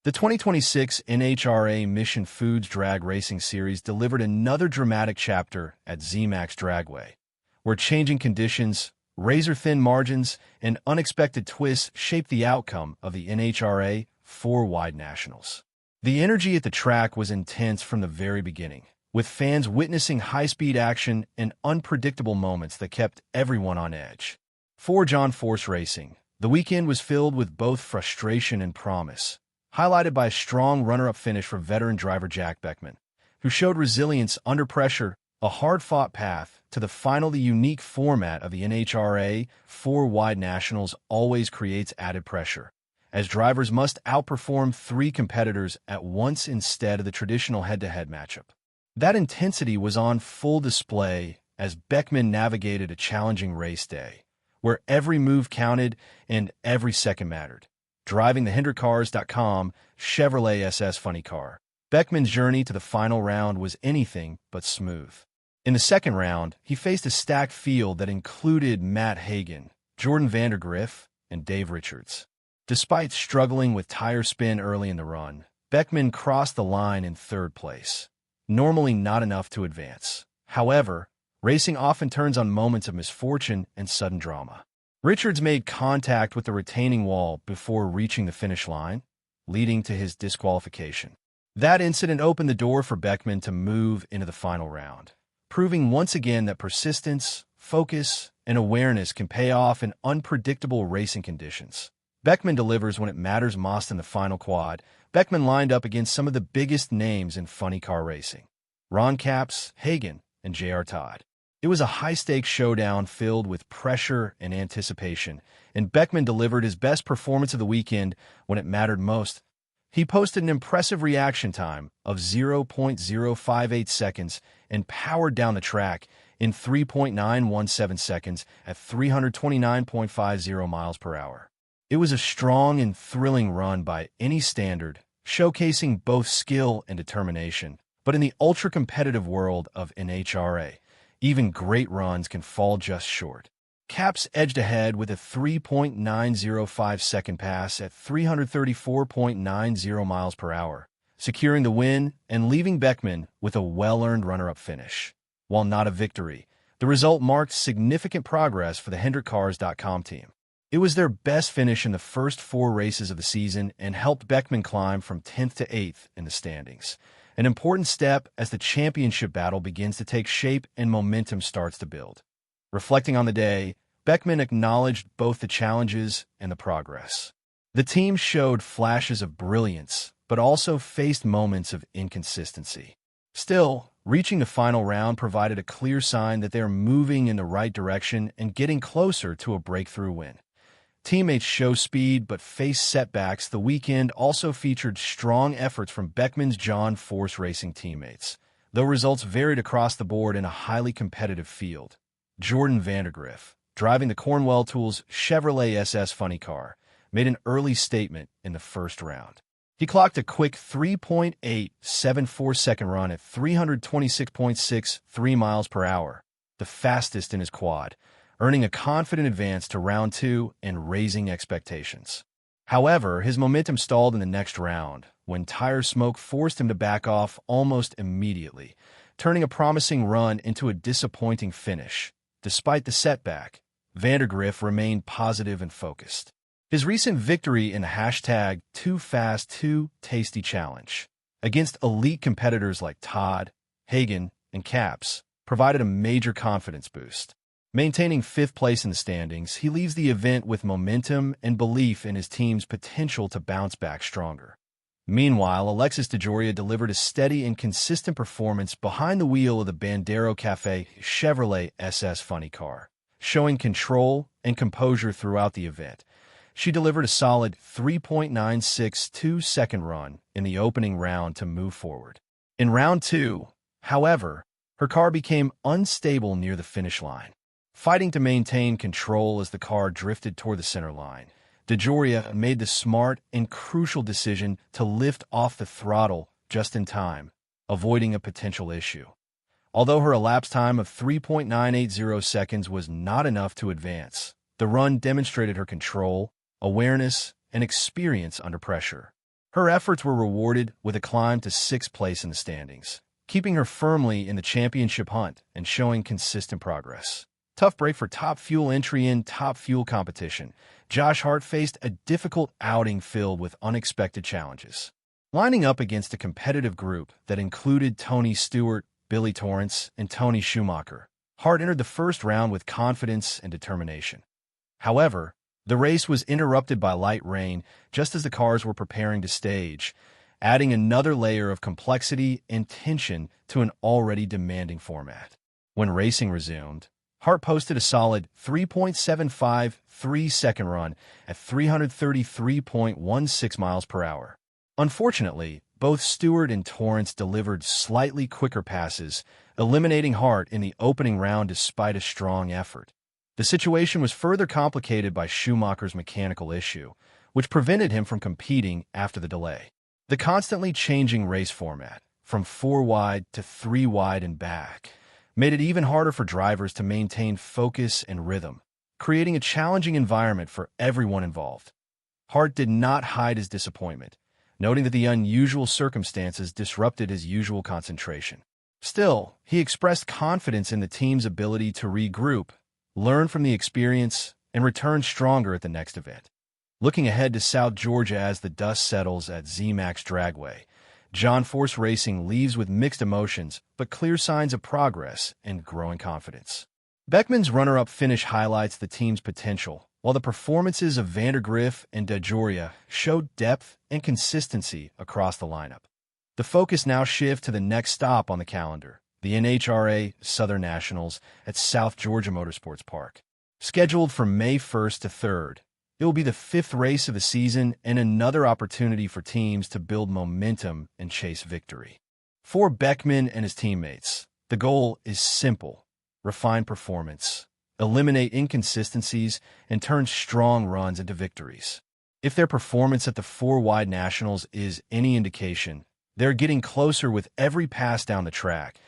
The 2026 NHRA Mission Foods Drag Racing Series delivered another dramatic chapter at zMAX Dragway, where changing conditions, razor-thin margins, and unexpected twists shaped the outcome of the NHRA 4-Wide Nationals. The energy at the track was intense from the very beginning, with fans witnessing high-speed action and unpredictable moments that kept everyone on edge. For John Force Racing, the weekend was filled with both frustration and promise, highlighted by a strong runner-up finish for veteran driver Jack Beckman, who showed resilience under pressure, a hard-fought path to the final. The unique format of the NHRA 4-Wide Nationals always creates added pressure, as drivers must outperform three competitors at once instead of the traditional head-to-head matchup. That intensity was on full display as Beckman navigated a challenging race day, where every move counted and every second mattered. Driving the HenderCars.com Chevrolet SS Funny Car, Beckman's journey to the final round was anything but smooth. In the second round, he faced a stacked field that included Matt Hagan, Jordan Vandergriff, and Dave Richards. Despite struggling with tire spin early in the run, Beckman crossed the line in third place, normally not enough to advance. However, racing often turns on moments of misfortune and sudden drama. Richards made contact with the retaining wall before reaching the finish line, leading to his disqualification. That incident opened the door for Beckman to move into the final round, proving once again that persistence, focus, and awareness can pay off in unpredictable racing conditions. Beckman delivers when it matters most in the final quad. Beckman lined up against some of the biggest names in funny car racing: Ron Capps, Hagan, and J.R. Todd. It was a high-stakes showdown filled with pressure and anticipation, and Beckman delivered his best performance of the weekend when it mattered most. He posted an impressive reaction time of 0.058 seconds and powered down the track in 3.917 seconds at 329.50 miles per hour. It was a strong and thrilling run by any standard, showcasing both skill and determination. But in the ultra-competitive world of NHRA, even great runs can fall just short. Capps edged ahead with a 3.905-second pass at 334.90 miles per hour, securing the win and leaving Beckman with a well-earned runner-up finish. While not a victory, the result marked significant progress for the HenderCars.com team. It was their best finish in the first 4 races of the season and helped Beckman climb from 10th to 8th in the standings, an important step as the championship battle begins to take shape and momentum starts to build. Reflecting on the day, Beckman acknowledged both the challenges and the progress. The team showed flashes of brilliance, but also faced moments of inconsistency. Still, reaching the final round provided a clear sign that they are moving in the right direction and getting closer to a breakthrough win. Teammates show speed but face setbacks. The weekend also featured strong efforts from Beckman's John Force Racing teammates, though results varied across the board in a highly competitive field. Jordan Vandergriff, driving the Cornwell Tools Chevrolet SS Funny Car, made an early statement in the first round. He clocked a quick 3.874-second run at 326.63 miles per hour, the fastest in his quad, earning a confident advance to round 2 and raising expectations. However, his momentum stalled in the next round when tire smoke forced him to back off almost immediately, turning a promising run into a disappointing finish. Despite the setback, Vandergriff remained positive and focused. His recent victory in the #TooFast2Tasty challenge against elite competitors like Todd, Hagan, and Capps provided a major confidence boost. Maintaining 5th place in the standings, he leaves the event with momentum and belief in his team's potential to bounce back stronger. Meanwhile, Alexis DeJoria delivered a steady and consistent performance behind the wheel of the Bandero Cafe Chevrolet SS Funny Car, showing control and composure throughout the event. She delivered a solid 3.962-second run in the opening round to move forward. In round 2, however, her car became unstable near the finish line. Fighting to maintain control as the car drifted toward the center line, DeJoria made the smart and crucial decision to lift off the throttle just in time, avoiding a potential issue. Although her elapsed time of 3.980 seconds was not enough to advance, the run demonstrated her control, awareness, and experience under pressure. Her efforts were rewarded with a climb to sixth place in the standings, keeping her firmly in the championship hunt and showing consistent progress. Tough break for top fuel entry in top fuel competition. Josh Hart faced a difficult outing filled with unexpected challenges. Lining up against a competitive group that included Tony Stewart, Billy Torrance, and Tony Schumacher, Hart entered the first round with confidence and determination. However, the race was interrupted by light rain just as the cars were preparing to stage, adding another layer of complexity and tension to an already demanding format. When racing resumed, Hart posted a solid 3.75 3-second run at 333.16 miles per hour. Unfortunately, both Stewart and Torrance delivered slightly quicker passes, eliminating Hart in the opening round despite a strong effort. The situation was further complicated by Schumacher's mechanical issue, which prevented him from competing after the delay. The constantly changing race format, from 4 wide to 3 wide and back, made it even harder for drivers to maintain focus and rhythm, creating a challenging environment for everyone involved. Hart did not hide his disappointment, noting that the unusual circumstances disrupted his usual concentration. Still, he expressed confidence in the team's ability to regroup, learn from the experience, and return stronger at the next event. Looking ahead to South Georgia as the dust settles at zMAX Dragway, John Force Racing leaves with mixed emotions but clear signs of progress and growing confidence. Beckman's runner-up finish highlights the team's potential, while the performances of Vandergriff and DeJoria showed depth and consistency across the lineup. The focus now shifts to the next stop on the calendar, the NHRA Southern Nationals at South Georgia Motorsports Park. Scheduled from May 1st to 3rd, it will be the 5th race of the season and another opportunity for teams to build momentum and chase victory. For Beckman and his teammates, the goal is simple: refine performance, eliminate inconsistencies, and turn strong runs into victories. If their performance at the 4-wide Nationals is any indication, they're getting closer with every pass down the track.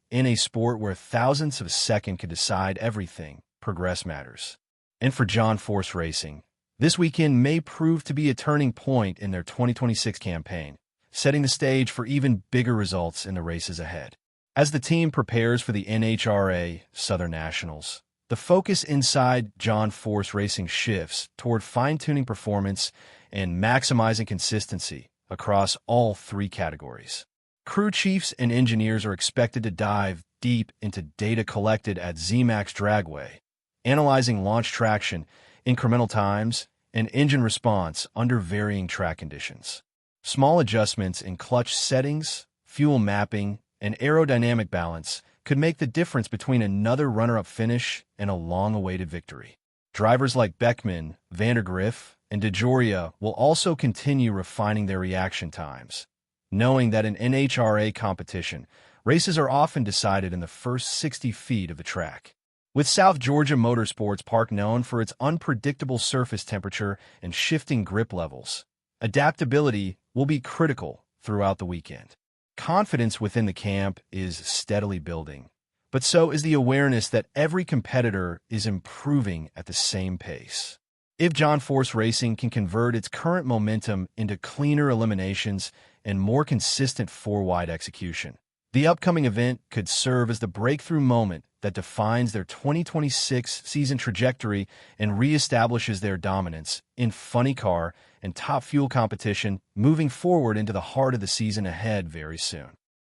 In a sport where thousandths of a second can decide everything, progress matters. And for John Force Racing, this weekend may prove to be a turning point in their 2026 campaign, setting the stage for even bigger results in the races ahead. As the team prepares for the NHRA Southern Nationals, the focus inside John Force Racing shifts toward fine-tuning performance and maximizing consistency across all 3 categories. Crew chiefs and engineers are expected to dive deep into data collected at zMAX Dragway, analyzing launch traction, incremental times, and engine response under varying track conditions. Small adjustments in clutch settings, fuel mapping, and aerodynamic balance could make the difference between another runner-up finish and a long-awaited victory. Drivers like Beckman, Vandergriff, and DeJoria will also continue refining their reaction times, knowing that in NHRA competition, races are often decided in the first 60 feet of the track. With South Georgia Motorsports Park known for its unpredictable surface temperature and shifting grip levels, adaptability will be critical throughout the weekend. Confidence within the camp is steadily building, but so is the awareness that every competitor is improving at the same pace. If John Force Racing can convert its current momentum into cleaner eliminations and more consistent 4-wide execution, the upcoming event could serve as the breakthrough moment that defines their 2026 season trajectory and reestablishes their dominance in funny car and top fuel competition, moving forward into the heart of the season ahead very soon.